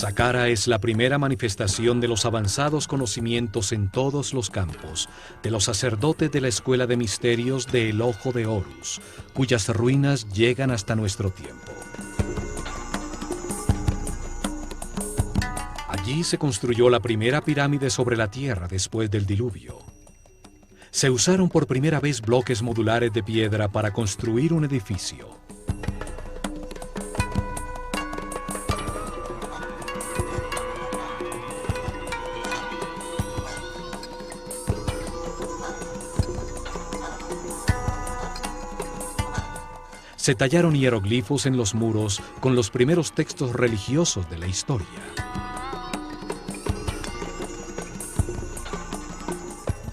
Saqqara es la primera manifestación de los avanzados conocimientos en todos los campos de los sacerdotes de la Escuela de Misterios de El Ojo de Horus, cuyas ruinas llegan hasta nuestro tiempo. Allí se construyó la primera pirámide sobre la Tierra después del diluvio. Se usaron por primera vez bloques modulares de piedra para construir un edificio. Se tallaron hieroglifos en los muros con los primeros textos religiosos de la historia.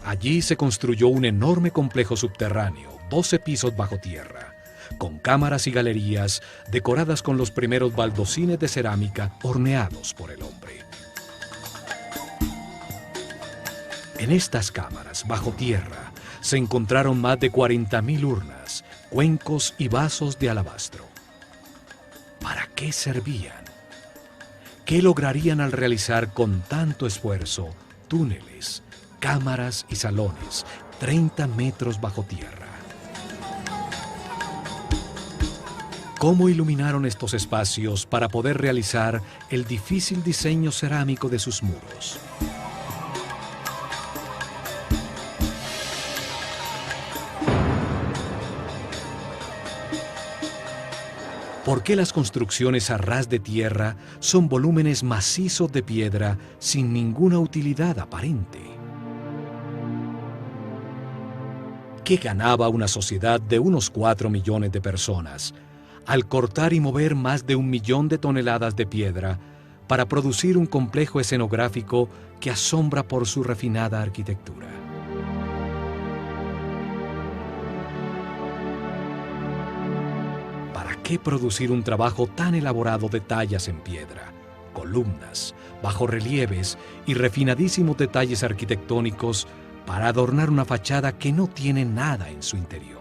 Allí se construyó un enorme complejo subterráneo, 12 pisos bajo tierra, con cámaras y galerías decoradas con los primeros baldocines de cerámica horneados por el hombre. En estas cámaras, bajo tierra, se encontraron más de 40.000 urnas, cuencos y vasos de alabastro. ¿Para qué servían? ¿Qué lograrían al realizar con tanto esfuerzo túneles, cámaras y salones 30 metros bajo tierra? ¿Cómo iluminaron estos espacios para poder realizar el difícil diseño cerámico de sus muros? ¿Por qué las construcciones a ras de tierra son volúmenes macizos de piedra sin ninguna utilidad aparente? ¿Qué ganaba una sociedad de unos 4 millones de personas al cortar y mover más de 1 millón de toneladas de piedra para producir un complejo escenográfico que asombra por su refinada arquitectura? ¿Para qué producir un trabajo tan elaborado de tallas en piedra, columnas, bajorrelieves y refinadísimos detalles arquitectónicos para adornar una fachada que no tiene nada en su interior?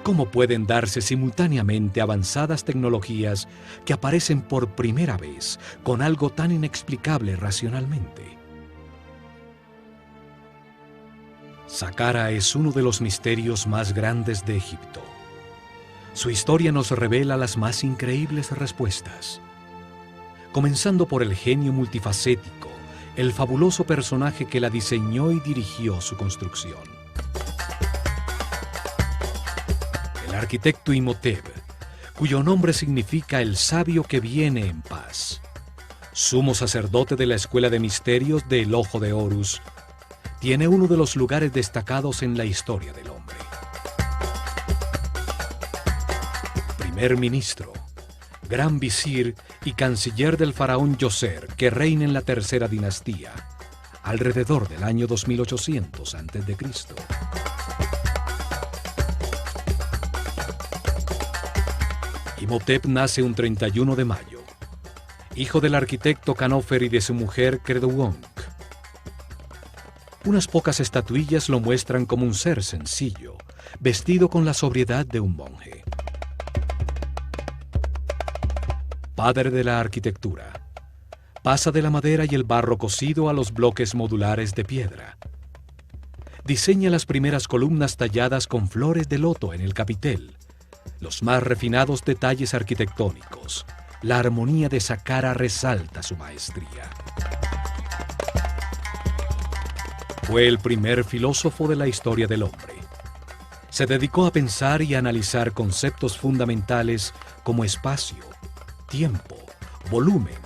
¿Cómo pueden darse simultáneamente avanzadas tecnologías que aparecen por primera vez con algo tan inexplicable racionalmente? Saqqara es uno de los misterios más grandes de Egipto. Su historia nos revela las más increíbles respuestas. Comenzando por el genio multifacético, el fabuloso personaje que la diseñó y dirigió su construcción. El arquitecto Imhotep, cuyo nombre significa el sabio que viene en paz. Sumo sacerdote de la Escuela de Misterios de El Ojo de Horus, tiene uno de los lugares destacados en la historia del hombre. Primer ministro, gran visir y canciller del faraón Djoser, que reina en la tercera dinastía, alrededor del año 2800 a.C. Imhotep nace un 31 de mayo, hijo del arquitecto Khnófer y de su mujer Khedr-uonq. Unas pocas estatuillas lo muestran como un ser sencillo, vestido con la sobriedad de un monje. Padre de la arquitectura, pasa de la madera y el barro cocido a los bloques modulares de piedra. Diseña las primeras columnas talladas con flores de loto en el capitel, los más refinados detalles arquitectónicos. La armonía de Saqqara resalta su maestría. Fue el primer filósofo de la historia del hombre. Se dedicó a pensar y a analizar conceptos fundamentales como espacio, tiempo, volumen,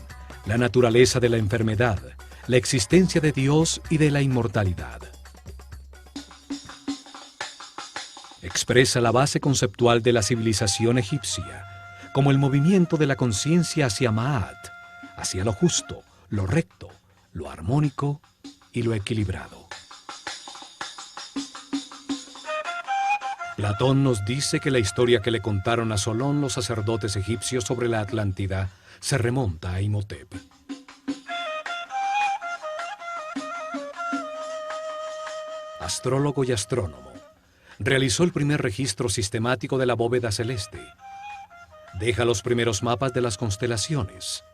la naturaleza de la enfermedad, la existencia de Dios y de la inmortalidad. Expresa la base conceptual de la civilización egipcia, como el movimiento de la conciencia hacia Ma'at, hacia lo justo, lo recto, lo armónico y lo equilibrado. Platón nos dice que la historia que le contaron a Solón los sacerdotes egipcios sobre la Atlántida se remonta a Imhotep. Astrólogo y astrónomo, realizó el primer registro sistemático de la bóveda celeste. Deja los primeros mapas de las constelaciones.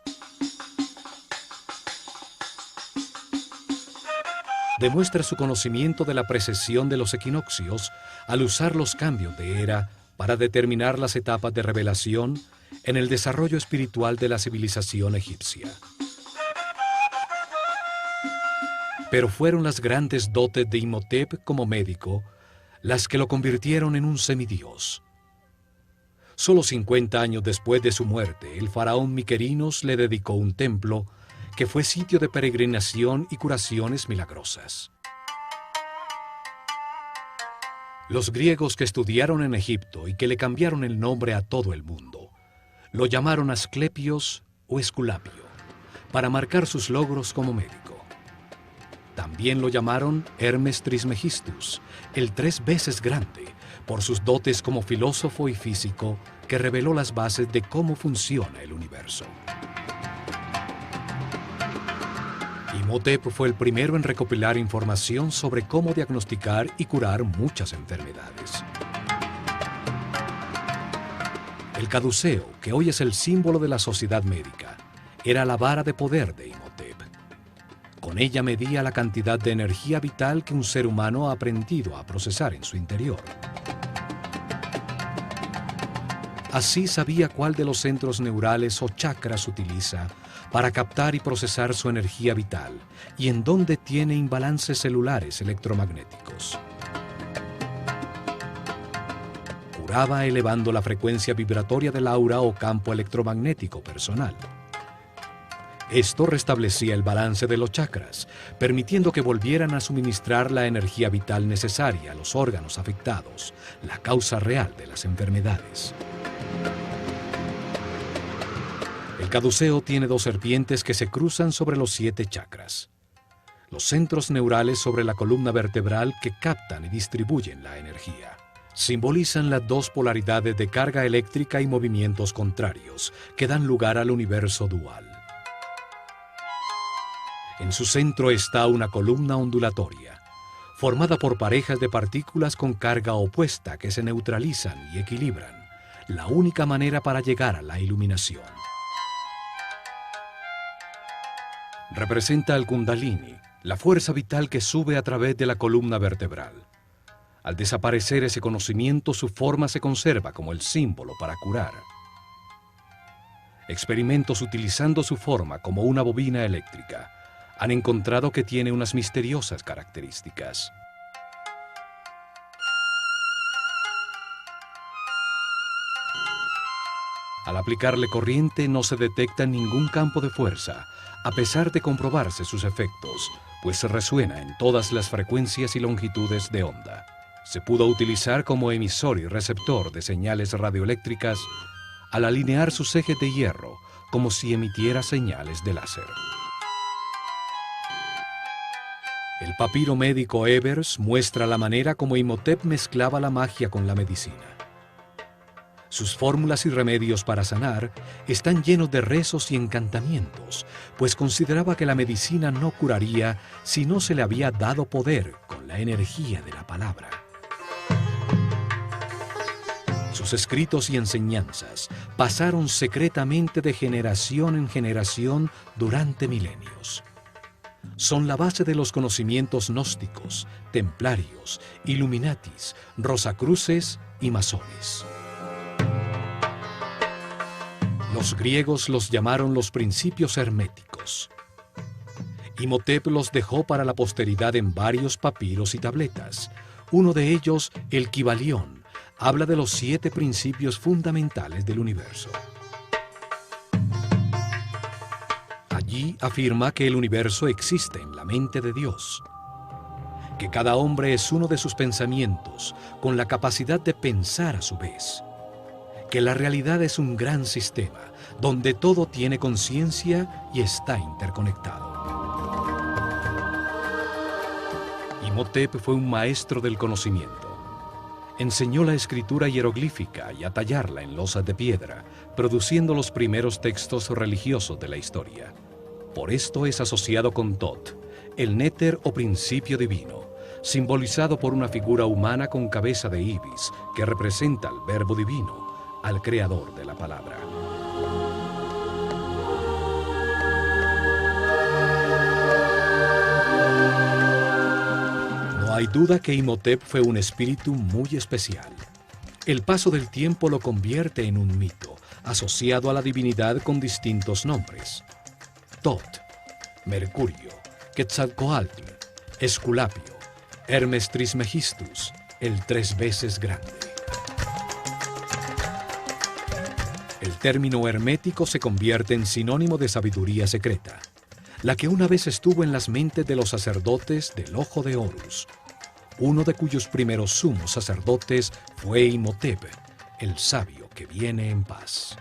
Demuestra su conocimiento de la precesión de los equinoccios al usar los cambios de era para determinar las etapas de revelación en el desarrollo espiritual de la civilización egipcia. Pero fueron las grandes dotes de Imhotep como médico las que lo convirtieron en un semidios. Solo 50 años después de su muerte, el faraón Miquerinos le dedicó un templo que fue sitio de peregrinación y curaciones milagrosas. Los griegos que estudiaron en Egipto y que le cambiaron el nombre a todo el mundo, lo llamaron Asclepios o Esculapio, para marcar sus logros como médico. También lo llamaron Hermes Trismegistus, el 3 veces grande, por sus dotes como filósofo y físico que reveló las bases de cómo funciona el universo. Imhotep fue el primero en recopilar información sobre cómo diagnosticar y curar muchas enfermedades. El caduceo, que hoy es el símbolo de la sociedad médica, era la vara de poder de Imhotep. Con ella medía la cantidad de energía vital que un ser humano ha aprendido a procesar en su interior. Así sabía cuál de los centros neurales o chakras utiliza para captar y procesar su energía vital y en dónde tiene imbalances celulares electromagnéticos. Curaba elevando la frecuencia vibratoria del aura o campo electromagnético personal. Esto restablecía el balance de los chakras, permitiendo que volvieran a suministrar la energía vital necesaria a los órganos afectados, la causa real de las enfermedades. El caduceo tiene 2 serpientes que se cruzan sobre los 7 chakras. Los centros neurales sobre la columna vertebral que captan y distribuyen la energía. Simbolizan las 2 polaridades de carga eléctrica y movimientos contrarios que dan lugar al universo dual. En su centro está una columna ondulatoria, formada por parejas de partículas con carga opuesta que se neutralizan y equilibran, la única manera para llegar a la iluminación. Representa al Kundalini, la fuerza vital que sube a través de la columna vertebral. Al desaparecer ese conocimiento, su forma se conserva como el símbolo para curar. Experimentos utilizando su forma como una bobina eléctrica han encontrado que tiene unas misteriosas características. Al aplicarle corriente no se detecta ningún campo de fuerza, a pesar de comprobarse sus efectos, pues resuena en todas las frecuencias y longitudes de onda. Se pudo utilizar como emisor y receptor de señales radioeléctricas al alinear sus ejes de hierro, como si emitiera señales de láser. El papiro médico Ebers muestra la manera como Imhotep mezclaba la magia con la medicina. Sus fórmulas y remedios para sanar están llenos de rezos y encantamientos, pues consideraba que la medicina no curaría si no se le había dado poder con la energía de la palabra. Sus escritos y enseñanzas pasaron secretamente de generación en generación durante milenios. Son la base de los conocimientos gnósticos, templarios, illuminatis, rosacruces y masones. Los griegos los llamaron los principios herméticos. Imhotep los dejó para la posteridad en varios papiros y tabletas. Uno de ellos, el Kybalión, habla de los 7 principios fundamentales del universo. Allí afirma que el universo existe en la mente de Dios, que cada hombre es uno de sus pensamientos, con la capacidad de pensar a su vez, que la realidad es un gran sistema, donde todo tiene conciencia y está interconectado. Imhotep fue un maestro del conocimiento. Enseñó la escritura hieroglífica y a tallarla en losas de piedra, produciendo los primeros textos religiosos de la historia. Por esto es asociado con Tot, el néter o principio divino, simbolizado por una figura humana con cabeza de ibis, que representa al verbo divino, al creador de la palabra. No hay duda que Imhotep fue un espíritu muy especial. El paso del tiempo lo convierte en un mito, asociado a la divinidad con distintos nombres: Tot, Mercurio, Quetzalcoatl, Esculapio, Hermes Trismegistus, el 3 veces grande. El término hermético se convierte en sinónimo de sabiduría secreta, la que una vez estuvo en las mentes de los sacerdotes del Ojo de Horus, uno de cuyos primeros sumos sacerdotes fue Imhotep, el sabio que viene en paz.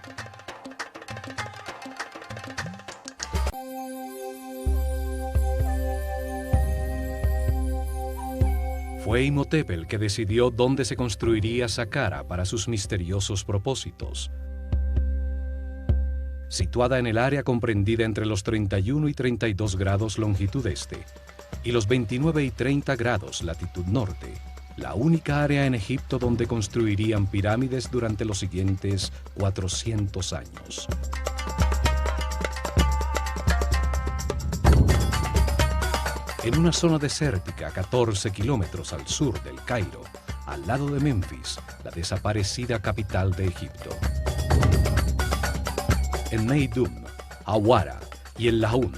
Fue Imhotep el que decidió dónde se construiría Saqqara para sus misteriosos propósitos. Situada en el área comprendida entre los 31 y 32 grados longitud este y los 29 y 30 grados latitud norte, la única área en Egipto donde construirían pirámides durante los siguientes 400 años. En una zona desértica a 14 kilómetros al sur del Cairo, al lado de Memphis, la desaparecida capital de Egipto. En Meidum, Awara y el Laún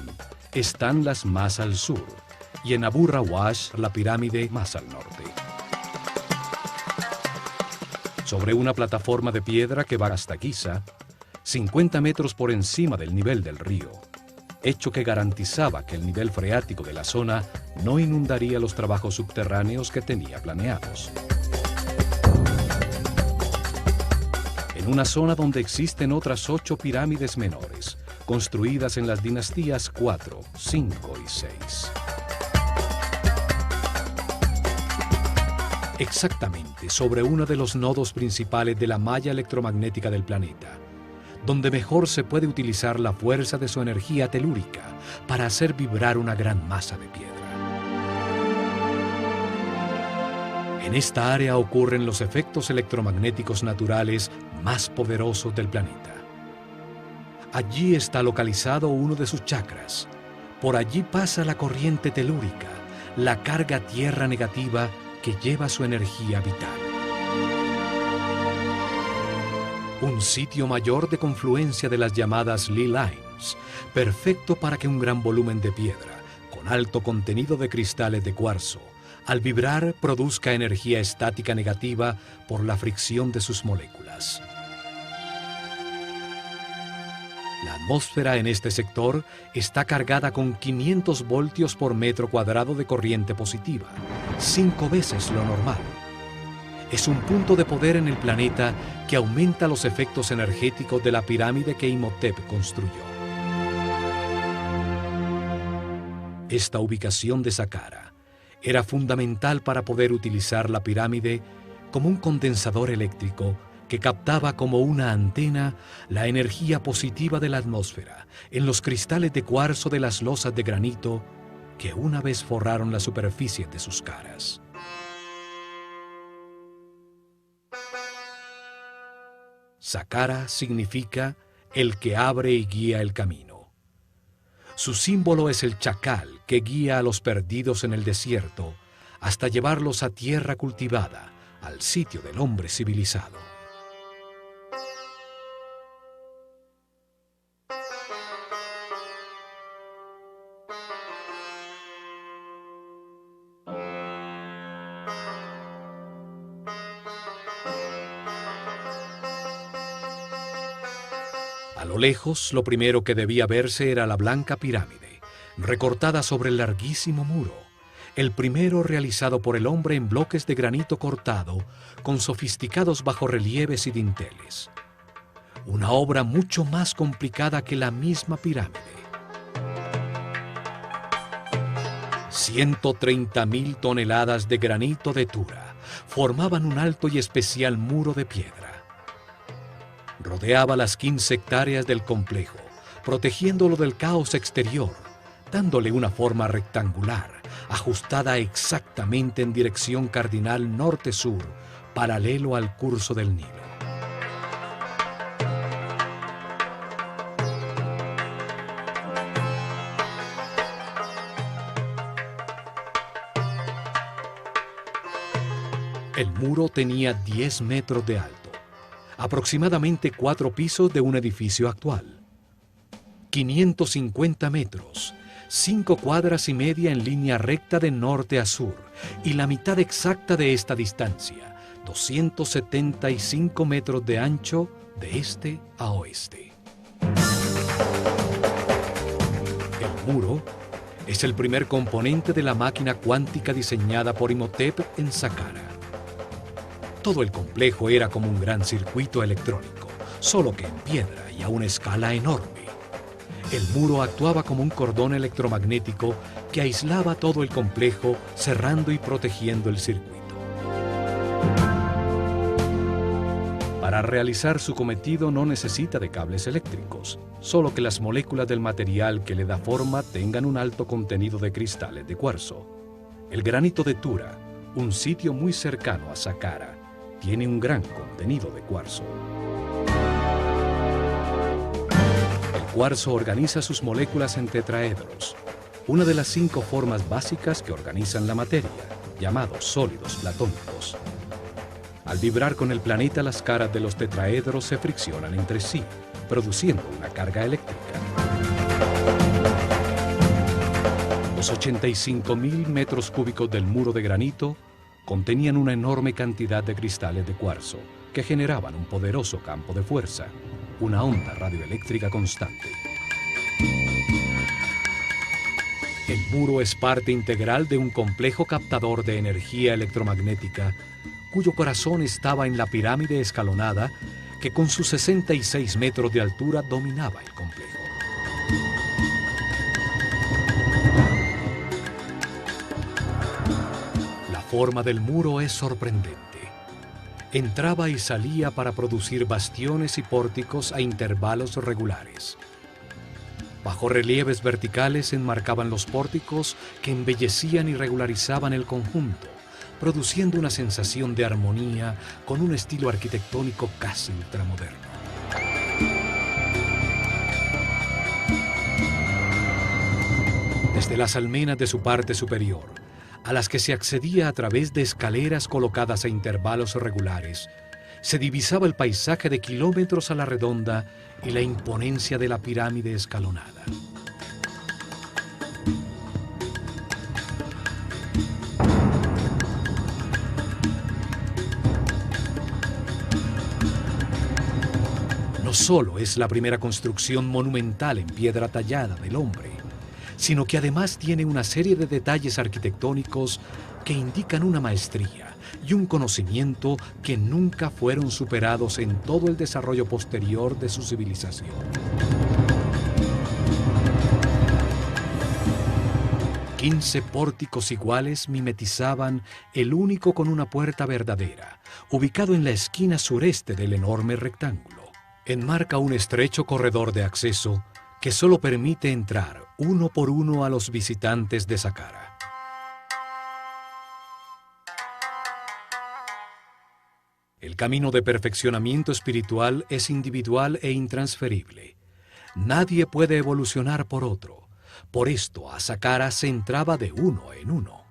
están las más al sur, y en Abu Rawash la pirámide más al norte. Sobre una plataforma de piedra que va hasta Giza, 50 metros por encima del nivel del río, hecho que garantizaba que el nivel freático de la zona no inundaría los trabajos subterráneos que tenía planeados. En una zona donde existen otras 8 pirámides menores, construidas en las dinastías 4, 5 y 6. Exactamente sobre uno de los nodos principales de la malla electromagnética del planeta, donde mejor se puede utilizar la fuerza de su energía telúrica para hacer vibrar una gran masa de piedra. En esta área ocurren los efectos electromagnéticos naturales más poderosos del planeta. Allí está localizado uno de sus chakras. Por allí pasa la corriente telúrica, la carga tierra negativa que lleva su energía vital. Un sitio mayor de confluencia de las llamadas Lee Lines, perfecto para que un gran volumen de piedra, con alto contenido de cristales de cuarzo, al vibrar produzca energía estática negativa por la fricción de sus moléculas. La atmósfera en este sector está cargada con 500 voltios por metro cuadrado de corriente positiva, 5 veces lo normal. Es un punto de poder en el planeta que aumenta los efectos energéticos de la pirámide que Imhotep construyó. Esta ubicación de Saqqara era fundamental para poder utilizar la pirámide como un condensador eléctrico que captaba como una antena la energía positiva de la atmósfera en los cristales de cuarzo de las losas de granito que una vez forraron la superficie de sus caras. Saqqara significa el que abre y guía el camino. Su símbolo es el chacal que guía a los perdidos en el desierto hasta llevarlos a tierra cultivada, al sitio del hombre civilizado. A lo lejos, lo primero que debía verse era la blanca pirámide, recortada sobre el larguísimo muro, el primero realizado por el hombre en bloques de granito cortado, con sofisticados bajorrelieves y dinteles. Una obra mucho más complicada que la misma pirámide. 130.000 toneladas de granito de Tura formaban un alto y especial muro de piedra. Rodeaba las 15 hectáreas del complejo, protegiéndolo del caos exterior, dándole una forma rectangular, ajustada exactamente en dirección cardinal norte-sur, paralelo al curso del Nilo. El muro tenía 10 metros de alto, aproximadamente 4 pisos de un edificio actual. 550 metros, 5 cuadras y media en línea recta de norte a sur, y la mitad exacta de esta distancia, 275 metros de ancho de este a oeste. El muro es el primer componente de la máquina cuántica diseñada por Imhotep en Saqqara. Todo el complejo era como un gran circuito electrónico, solo que en piedra y a una escala enorme. El muro actuaba como un cordón electromagnético que aislaba todo el complejo, cerrando y protegiendo el circuito. Para realizar su cometido no necesita de cables eléctricos, solo que las moléculas del material que le da forma tengan un alto contenido de cristales de cuarzo. El granito de Tura, un sitio muy cercano a Saqqara, tiene un gran contenido de cuarzo. El cuarzo organiza sus moléculas en tetraedros, una de las 5 formas básicas que organizan la materia, llamados sólidos platónicos. Al vibrar con el planeta, las caras de los tetraedros se friccionan entre sí, produciendo una carga eléctrica. Los 85.000 metros cúbicos del muro de granito contenían una enorme cantidad de cristales de cuarzo que generaban un poderoso campo de fuerza, una onda radioeléctrica constante. El muro es parte integral de un complejo captador de energía electromagnética cuyo corazón estaba en la pirámide escalonada que con sus 66 metros de altura dominaba el complejo. La forma del muro es sorprendente. Entraba y salía para producir bastiones y pórticos a intervalos regulares. Bajorrelieves verticales enmarcaban los pórticos que embellecían y regularizaban el conjunto, produciendo una sensación de armonía con un estilo arquitectónico casi ultramoderno. Desde las almenas de su parte superior, a las que se accedía a través de escaleras colocadas a intervalos regulares, se divisaba el paisaje de kilómetros a la redonda y la imponencia de la pirámide escalonada. No solo es la primera construcción monumental en piedra tallada del hombre, sino que además tiene una serie de detalles arquitectónicos que indican una maestría y un conocimiento que nunca fueron superados en todo el desarrollo posterior de su civilización. Quince pórticos iguales mimetizaban el único con una puerta verdadera, ubicado en la esquina sureste del enorme rectángulo. Enmarca un estrecho corredor de acceso que solo permite entrar uno por uno a los visitantes de Saqqara. El camino de perfeccionamiento espiritual es individual e intransferible. Nadie puede evolucionar por otro. Por esto, a Saqqara se entraba de uno en uno.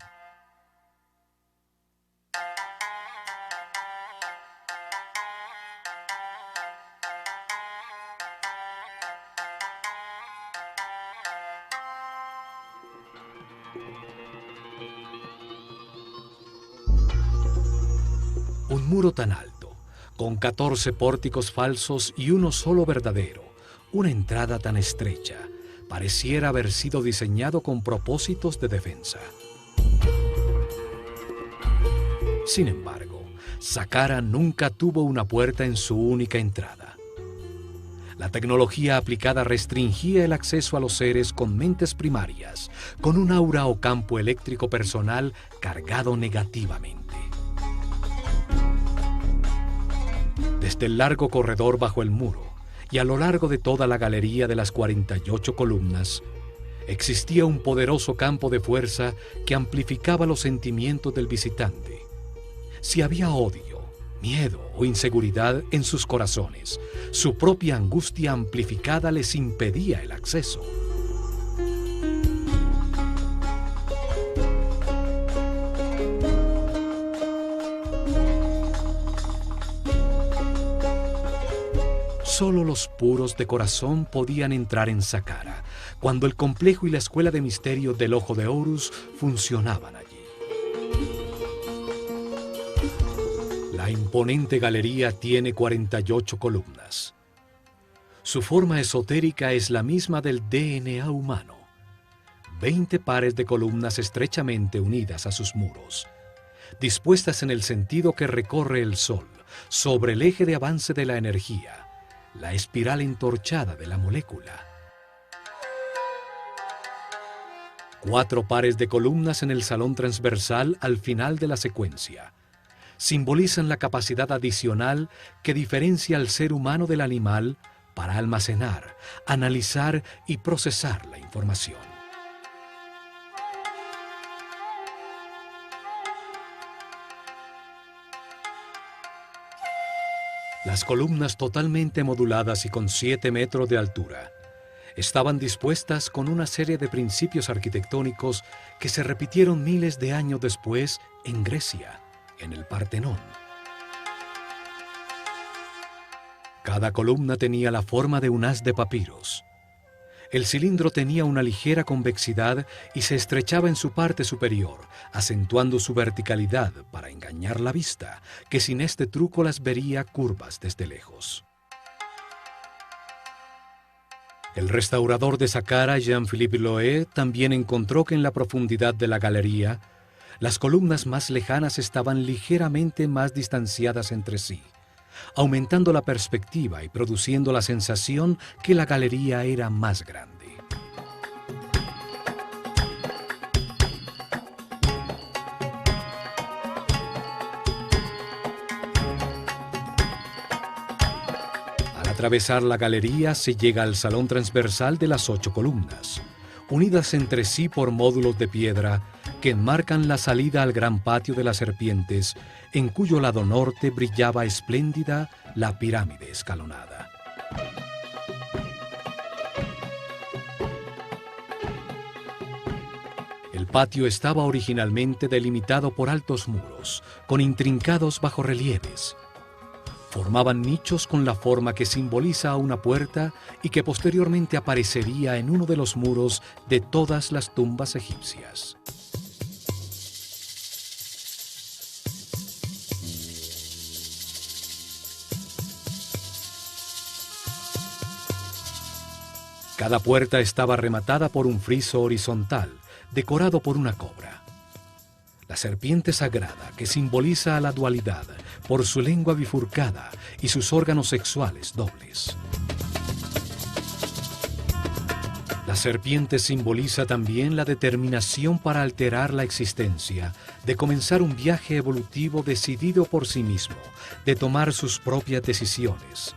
Un muro tan alto, con 14 pórticos falsos y uno solo verdadero, una entrada tan estrecha, pareciera haber sido diseñado con propósitos de defensa. Sin embargo, Saqqara nunca tuvo una puerta en su única entrada. La tecnología aplicada restringía el acceso a los seres con mentes primarias, con un aura o campo eléctrico personal cargado negativamente. Desde el largo corredor bajo el muro y a lo largo de toda la galería de las 48 columnas, existía un poderoso campo de fuerza que amplificaba los sentimientos del visitante. Si había odio, miedo o inseguridad en sus corazones, su propia angustia amplificada les impedía el acceso. Solo los puros de corazón podían entrar en Saqqara, cuando el complejo y la escuela de misterios del Ojo de Horus funcionaban allí. La imponente galería tiene 48 columnas. Su forma esotérica es la misma del DNA humano. 20 pares de columnas estrechamente unidas a sus muros, dispuestas en el sentido que recorre el Sol, sobre el eje de avance de la energía, la espiral entorchada de la molécula. 4 pares de columnas en el salón transversal al final de la secuencia simbolizan la capacidad adicional que diferencia al ser humano del animal para almacenar, analizar y procesar la información. Las columnas totalmente moduladas y con 7 metros de altura estaban dispuestas con una serie de principios arquitectónicos que se repitieron miles de años después en Grecia, en el Partenón. Cada columna tenía la forma de un haz de papiros. El cilindro tenía una ligera convexidad y se estrechaba en su parte superior, acentuando su verticalidad para engañar la vista, que sin este truco las vería curvas desde lejos. El restaurador de Saqqara, Jean-Philippe Loé, también encontró que en la profundidad de la galería, las columnas más lejanas estaban ligeramente más distanciadas entre sí, aumentando la perspectiva y produciendo la sensación que la galería era más grande. Al atravesar la galería se llega al salón transversal de las 8 columnas, unidas entre sí por módulos de piedra que enmarcan la salida al gran patio de las serpientes, en cuyo lado norte brillaba espléndida la pirámide escalonada. El patio estaba originalmente delimitado por altos muros, con intrincados bajorrelieves. Formaban nichos con la forma que simboliza a una puerta y que posteriormente aparecería en uno de los muros de todas las tumbas egipcias. Cada puerta estaba rematada por un friso horizontal, decorado por una cobra. La serpiente sagrada, que simboliza a la dualidad por su lengua bifurcada y sus órganos sexuales dobles. La serpiente simboliza también la determinación para alterar la existencia, de comenzar un viaje evolutivo decidido por sí mismo, de tomar sus propias decisiones.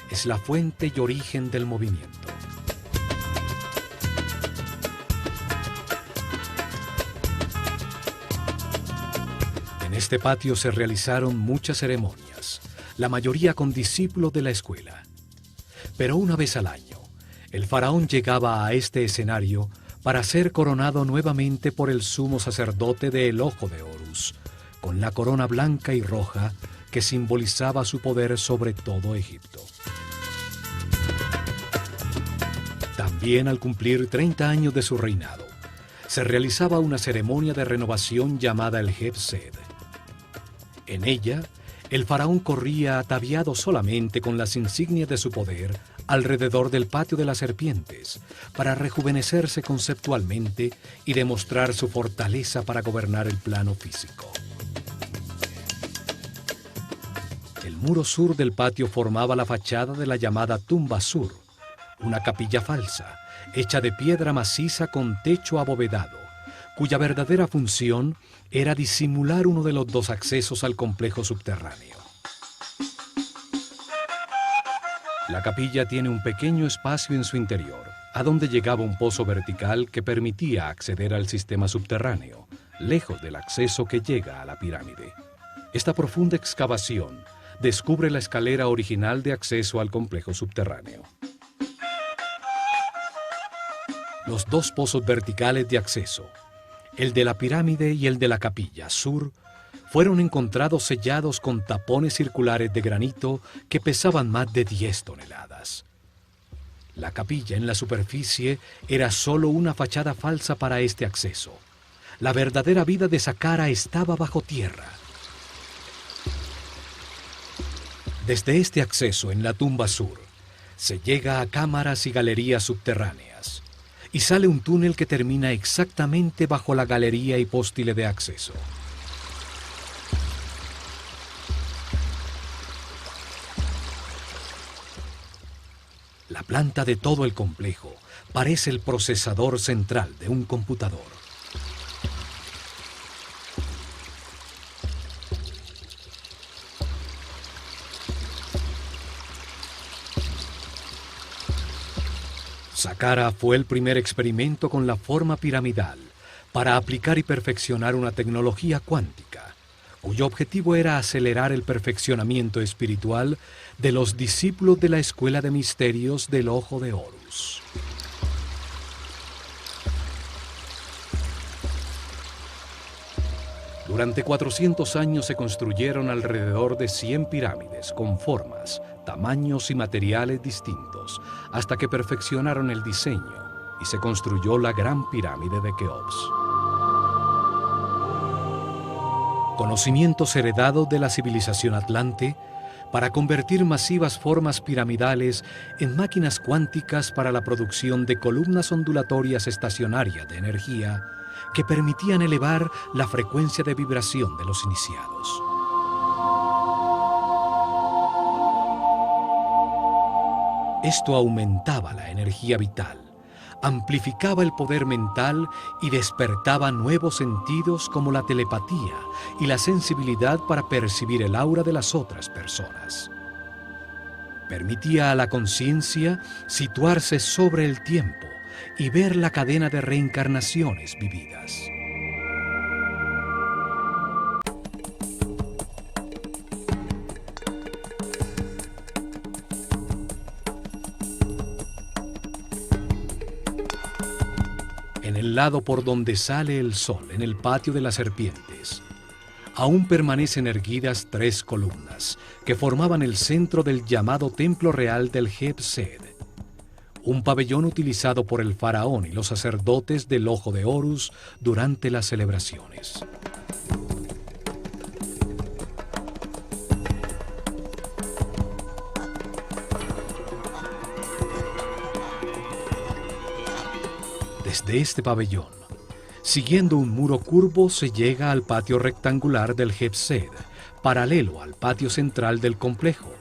Es la fuente y origen del movimiento. En este patio se realizaron muchas ceremonias, la mayoría con discípulos de la escuela. Pero una vez al año, el faraón llegaba a este escenario para ser coronado nuevamente por el sumo sacerdote del Ojo de Horus, con la corona blanca y roja que simbolizaba su poder sobre todo Egipto. También al cumplir 30 años de su reinado, se realizaba una ceremonia de renovación llamada el Heb-Sed. En ella, el faraón corría ataviado solamente con las insignias de su poder alrededor del patio de las serpientes para rejuvenecerse conceptualmente y demostrar su fortaleza para gobernar el plano físico. El muro sur del patio formaba la fachada de la llamada Tumba Sur, una capilla falsa, hecha de piedra maciza con techo abovedado, cuya verdadera función era disimular uno de los 2 accesos al complejo subterráneo. La capilla tiene un pequeño espacio en su interior, a donde llegaba un pozo vertical que permitía acceder al sistema subterráneo, lejos del acceso que llega a la pirámide. Esta profunda excavación descubre la escalera original de acceso al complejo subterráneo. Los 2 pozos verticales de acceso, el de la pirámide y el de la capilla sur, fueron encontrados sellados con tapones circulares de granito que pesaban más de 10 toneladas. La capilla en la superficie era solo una fachada falsa para este acceso. La verdadera vida de Saqqara estaba bajo tierra. Desde este acceso en la tumba sur, se llega a cámaras y galerías subterráneas, y sale un túnel que termina exactamente bajo la galería y póstile de acceso. La planta de todo el complejo parece el procesador central de un computador. Saqqara fue el primer experimento con la forma piramidal para aplicar y perfeccionar una tecnología cuántica, cuyo objetivo era acelerar el perfeccionamiento espiritual de los discípulos de la Escuela de Misterios del Ojo de Horus. Durante 400 años se construyeron alrededor de 100 pirámides con formas, tamaños y materiales distintos, hasta que perfeccionaron el diseño y se construyó la Gran Pirámide de Keops. Conocimientos heredados de la civilización atlante para convertir masivas formas piramidales en máquinas cuánticas para la producción de columnas ondulatorias estacionarias de energía que permitían elevar la frecuencia de vibración de los iniciados. Esto aumentaba la energía vital, amplificaba el poder mental y despertaba nuevos sentidos como la telepatía y la sensibilidad para percibir el aura de las otras personas. Permitía a la conciencia situarse sobre el tiempo y ver la cadena de reencarnaciones vividas. En el lado por donde sale el sol, en el patio de las serpientes, aún permanecen erguidas 3 columnas que formaban el centro del llamado Templo Real del Heb-Sed, un pabellón utilizado por el faraón y los sacerdotes del Ojo de Horus durante las celebraciones. Desde este pabellón, siguiendo un muro curvo, se llega al patio rectangular del Heb-Sed, paralelo al patio central del complejo.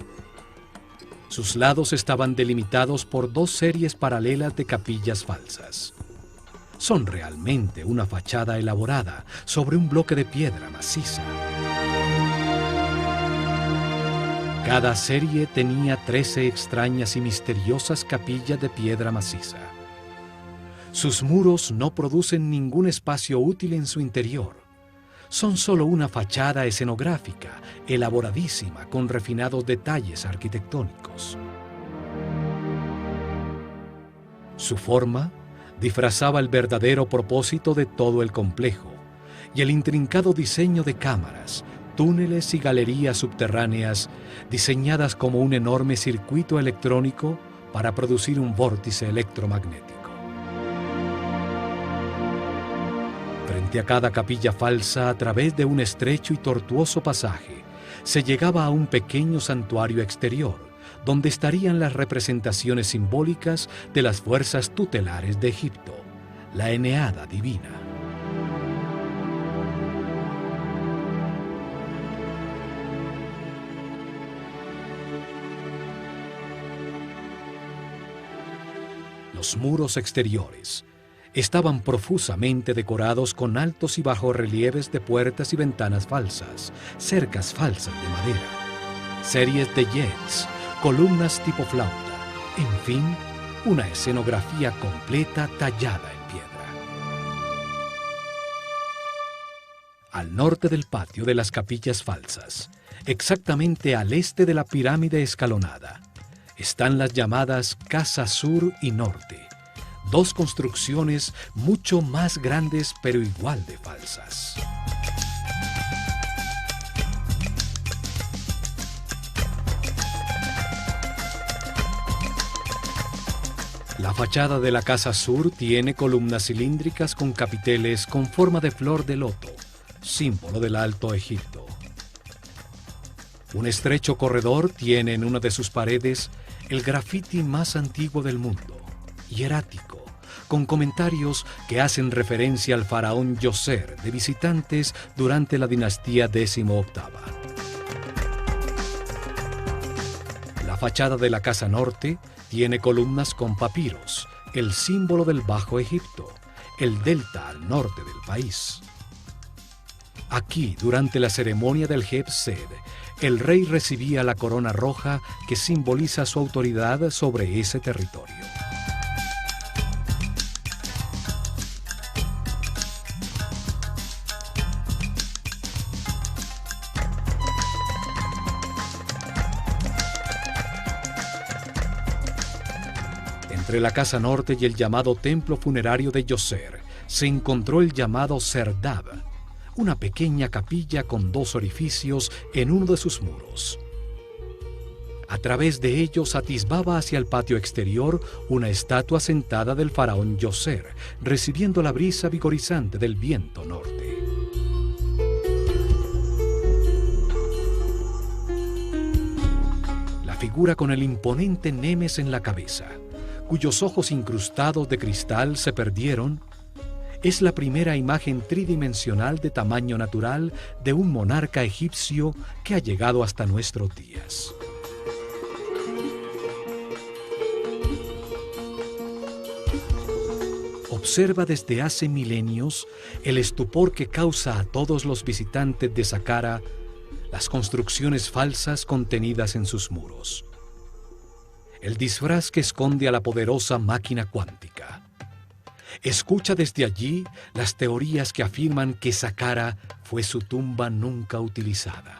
Sus lados estaban delimitados por 2 series paralelas de capillas falsas. Son realmente una fachada elaborada sobre un bloque de piedra maciza. Cada serie tenía 13 extrañas y misteriosas capillas de piedra maciza. Sus muros no producen ningún espacio útil en su interior. Son solo una fachada escenográfica, elaboradísima, con refinados detalles arquitectónicos. Su forma disfrazaba el verdadero propósito de todo el complejo y el intrincado diseño de cámaras, túneles y galerías subterráneas diseñadas como un enorme circuito electrónico para producir un vórtice electromagnético. Frente a cada capilla falsa, a través de un estrecho y tortuoso pasaje, se llegaba a un pequeño santuario exterior, donde estarían las representaciones simbólicas de las fuerzas tutelares de Egipto, la Eneada divina. Los muros exteriores estaban profusamente decorados con altos y bajorrelieves de puertas y ventanas falsas, cercas falsas de madera, series de jets, columnas tipo flauta, en fin, una escenografía completa tallada en piedra. Al norte del patio de las capillas falsas, exactamente al este de la pirámide escalonada, están las llamadas Casa Sur y Norte, 2 construcciones mucho más grandes pero igual de falsas. La fachada de la casa sur tiene columnas cilíndricas con capiteles con forma de flor de loto, símbolo del Alto Egipto. Un estrecho corredor tiene en una de sus paredes el grafiti más antiguo del mundo, hierático, con comentarios que hacen referencia al faraón Djoser de visitantes durante la dinastía XVIII. La fachada de la casa norte tiene columnas con papiros, el símbolo del Bajo Egipto, el delta al norte del país. Aquí, durante la ceremonia del Heb-Sed, el rey recibía la corona roja que simboliza su autoridad sobre ese territorio. Entre la casa norte y el llamado templo funerario de Djoser se encontró el llamado Serdab, una pequeña capilla con dos orificios en uno de sus muros. A través de ellos atisbaba hacia el patio exterior una estatua sentada del faraón Djoser, recibiendo la brisa vigorizante del viento norte. La figura con el imponente Nemes en la cabeza, cuyos ojos incrustados de cristal se perdieron, es la primera imagen tridimensional de tamaño natural de un monarca egipcio que ha llegado hasta nuestros días. Observa desde hace milenios el estupor que causa a todos los visitantes de Saqqara las construcciones falsas contenidas en sus muros. El disfraz que esconde a la poderosa máquina cuántica. Escucha desde allí las teorías que afirman que Saqqara fue su tumba nunca utilizada.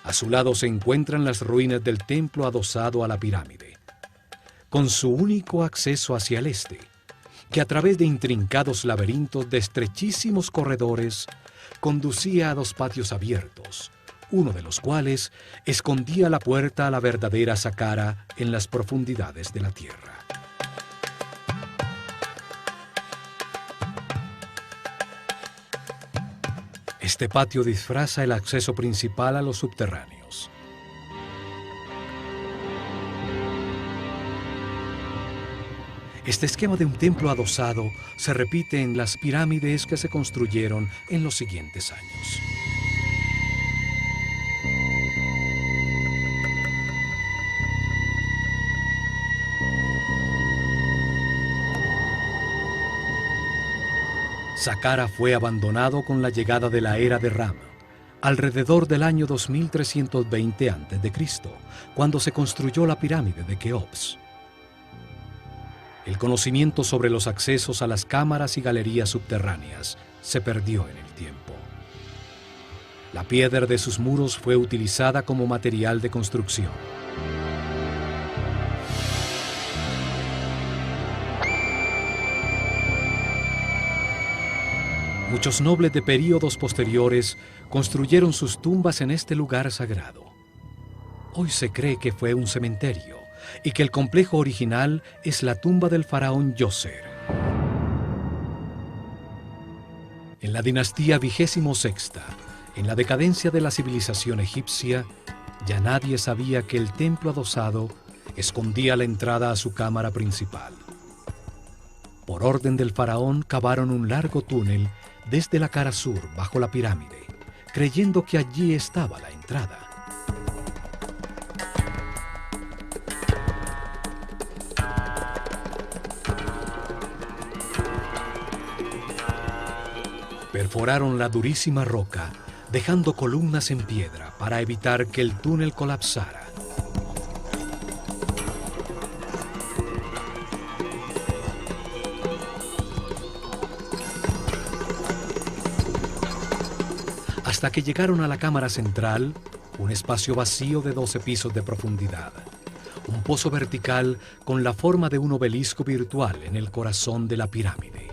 A su lado se encuentran las ruinas del templo adosado a la pirámide, con su único acceso hacia el este, que a través de intrincados laberintos de estrechísimos corredores conducía a dos patios abiertos, uno de los cuales escondía la puerta a la verdadera Saqqara en las profundidades de la tierra. Este patio disfraza el acceso principal a los subterráneos. Este esquema de un templo adosado se repite en las pirámides que se construyeron en los siguientes años. Saqqara fue abandonado con la llegada de la era de Ram, alrededor del año 2320 a.C., cuando se construyó la pirámide de Keops. El conocimiento sobre los accesos a las cámaras y galerías subterráneas se perdió en el tiempo. La piedra de sus muros fue utilizada como material de construcción. Muchos nobles de períodos posteriores construyeron sus tumbas en este lugar sagrado. Hoy se cree que fue un cementerio y que el complejo original es la tumba del faraón Djoser. En la dinastía XXVI, en la decadencia de la civilización egipcia, ya nadie sabía que el templo adosado escondía la entrada a su cámara principal. Por orden del faraón cavaron un largo túnel desde la cara sur bajo la pirámide, creyendo que allí estaba la entrada. Perforaron la durísima roca, dejando columnas en piedra para evitar que el túnel colapsara. Hasta que llegaron a la cámara central, un espacio vacío de 12 pisos de profundidad, un pozo vertical con la forma de un obelisco virtual en el corazón de la pirámide.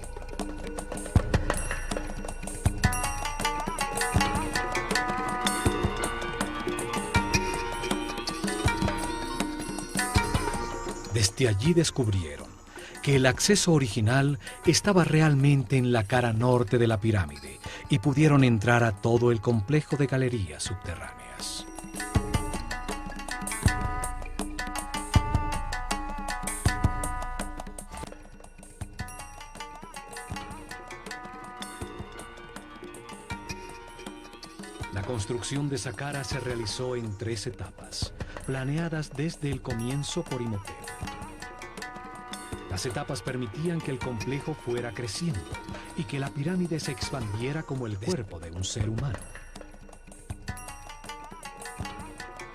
Desde allí descubrieron que el acceso original estaba realmente en la cara norte de la pirámide y pudieron entrar a todo el complejo de galerías subterráneas. La construcción de Saqqara se realizó en 3 etapas, planeadas desde el comienzo por Imhotep. Las etapas permitían que el complejo fuera creciendo y que la pirámide se expandiera como el cuerpo de un ser humano.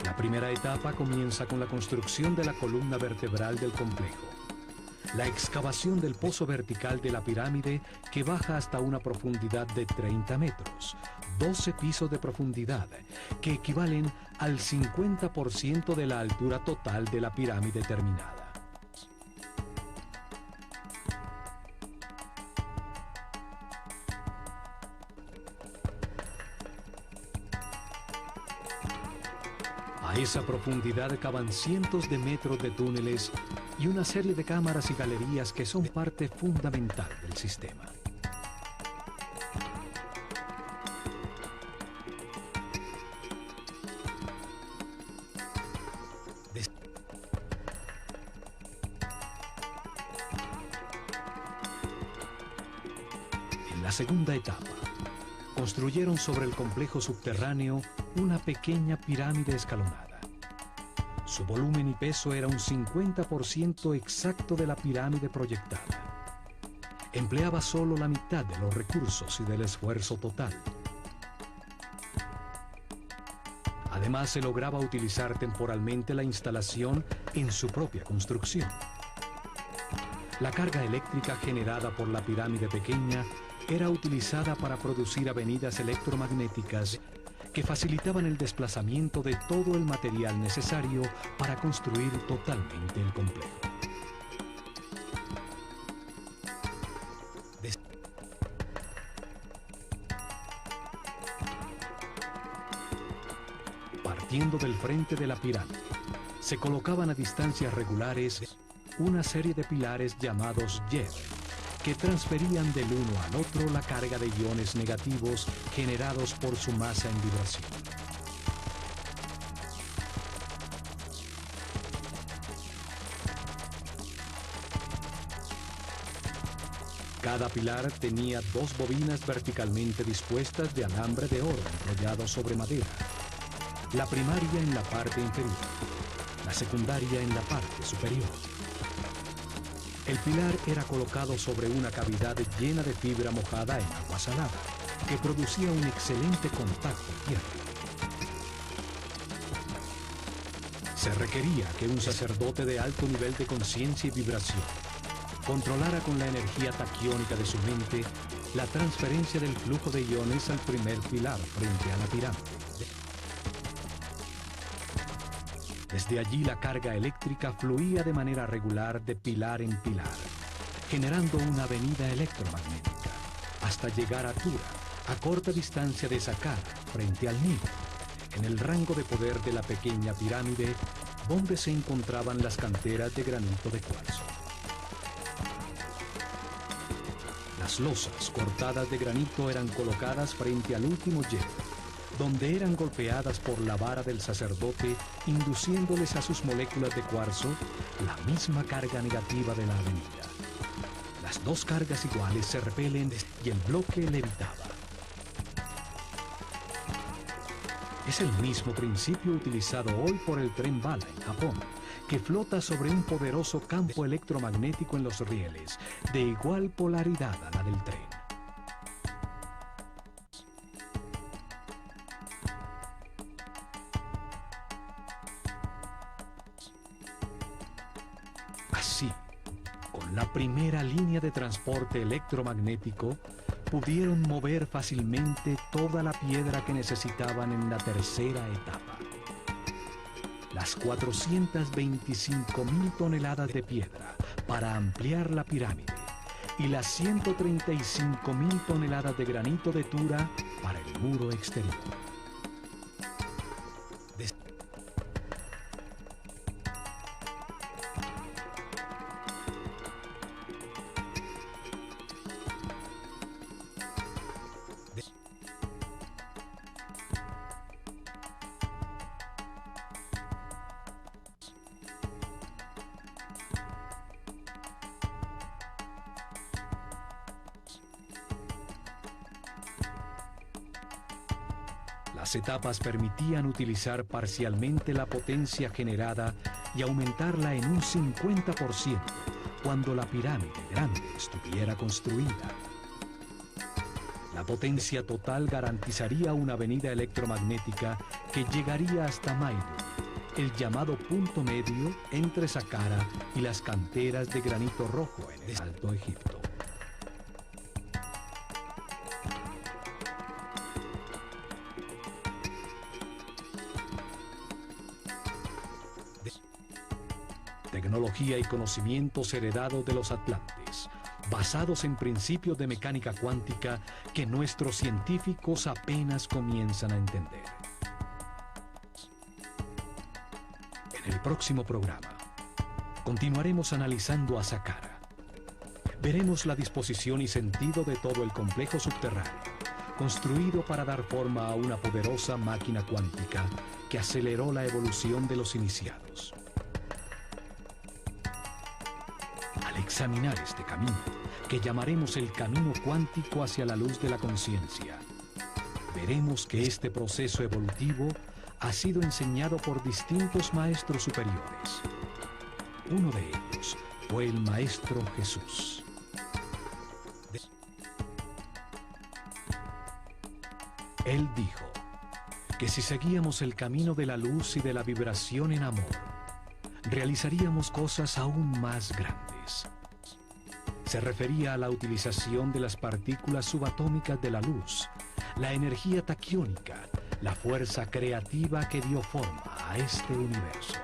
La primera etapa comienza con la construcción de la columna vertebral del complejo, la excavación del pozo vertical de la pirámide que baja hasta una profundidad de 30 metros, 12 pisos de profundidad, que equivalen al 50% de la altura total de la pirámide terminada. A esa profundidad cavan cientos de metros de túneles y una serie de cámaras y galerías que son parte fundamental del sistema. En la segunda etapa, construyeron sobre el complejo subterráneo una pequeña pirámide escalonada. Su volumen y peso era un 50% exacto de la pirámide proyectada. Empleaba solo la mitad de los recursos y del esfuerzo total. Además, se lograba utilizar temporalmente la instalación en su propia construcción. La carga eléctrica generada por la pirámide pequeña era utilizada para producir avenidas electromagnéticas que facilitaban el desplazamiento de todo el material necesario para construir totalmente el complejo. Partiendo del frente de la pirámide, se colocaban a distancias regulares una serie de pilares llamados Yed, que transferían del uno al otro la carga de iones negativos generados por su masa en vibración. Cada pilar tenía 2 bobinas verticalmente dispuestas de alambre de oro enrollado sobre madera, la primaria en la parte inferior, la secundaria en la parte superior. El pilar era colocado sobre una cavidad llena de fibra mojada en agua salada, que producía un excelente contacto tierra. Se requería que un sacerdote de alto nivel de conciencia y vibración controlara con la energía taquiónica de su mente la transferencia del flujo de iones al primer pilar frente a la pirámide. Desde allí la carga eléctrica fluía de manera regular de pilar en pilar, generando una avenida electromagnética, hasta llegar a Tura, a corta distancia de Saqqara, frente al Nilo, en el rango de poder de la pequeña pirámide, donde se encontraban las canteras de granito de cuarzo. Las losas cortadas de granito eran colocadas frente al último Yed, donde eran golpeadas por la vara del sacerdote, induciéndoles a sus moléculas de cuarzo la misma carga negativa de la avenida. Las 2 cargas iguales se repelen y el bloque levitaba. Es el mismo principio utilizado hoy por el tren bala en Japón, que flota sobre un poderoso campo electromagnético en los rieles, de igual polaridad a la del tren. Así, con la primera línea de transporte electromagnético, pudieron mover fácilmente toda la piedra que necesitaban en la tercera etapa. las 425.000 toneladas de piedra para ampliar la pirámide y las 135.000 toneladas de granito de Tura para el muro exterior. Las etapas permitían utilizar parcialmente la potencia generada y aumentarla en un 50% cuando la pirámide grande estuviera construida. La potencia total garantizaría una avenida electromagnética que llegaría hasta Maidu, el llamado punto medio entre Saqqara y las canteras de granito rojo en el Alto Egipto. Tecnología y conocimientos heredados de los atlantes, basados en principios de mecánica cuántica que nuestros científicos apenas comienzan a entender. En el próximo programa, continuaremos analizando a Saqqara. Veremos la disposición y sentido de todo el complejo subterráneo, construido para dar forma a una poderosa máquina cuántica que aceleró la evolución de los iniciados. Al examinar este camino, que llamaremos el camino cuántico hacia la luz de la conciencia, veremos que este proceso evolutivo ha sido enseñado por distintos maestros superiores. Uno de ellos fue el Maestro Jesús. Él dijo que si seguíamos el camino de la luz y de la vibración en amor, realizaríamos cosas aún más grandes. Se refería a la utilización de las partículas subatómicas de la luz, la energía taquiónica, la fuerza creativa que dio forma a este universo.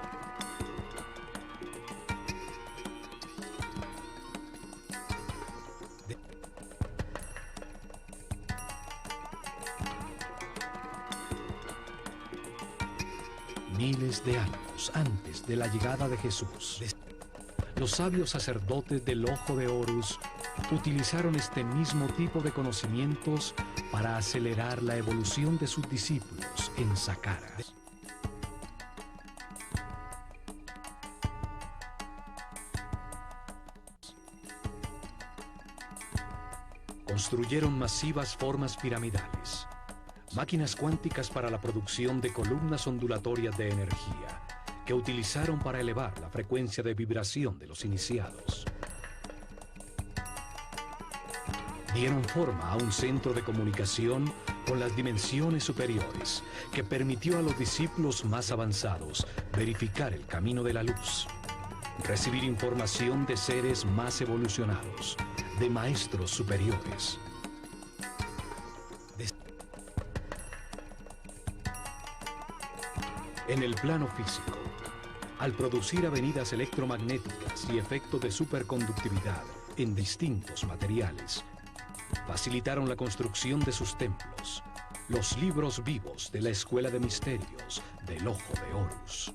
Miles de años antes de la llegada de Jesús, los sabios sacerdotes del Ojo de Horus utilizaron este mismo tipo de conocimientos para acelerar la evolución de sus discípulos en Saqqara. Construyeron masivas formas piramidales, máquinas cuánticas para la producción de columnas ondulatorias de energía, que utilizaron para elevar la frecuencia de vibración de los iniciados. Dieron forma a un centro de comunicación con las dimensiones superiores, que permitió a los discípulos más avanzados verificar el camino de la luz, recibir información de seres más evolucionados, de maestros superiores. En el plano físico, al producir avenidas electromagnéticas y efectos de superconductividad en distintos materiales, facilitaron la construcción de sus templos, los libros vivos de la Escuela de Misterios del Ojo de Horus.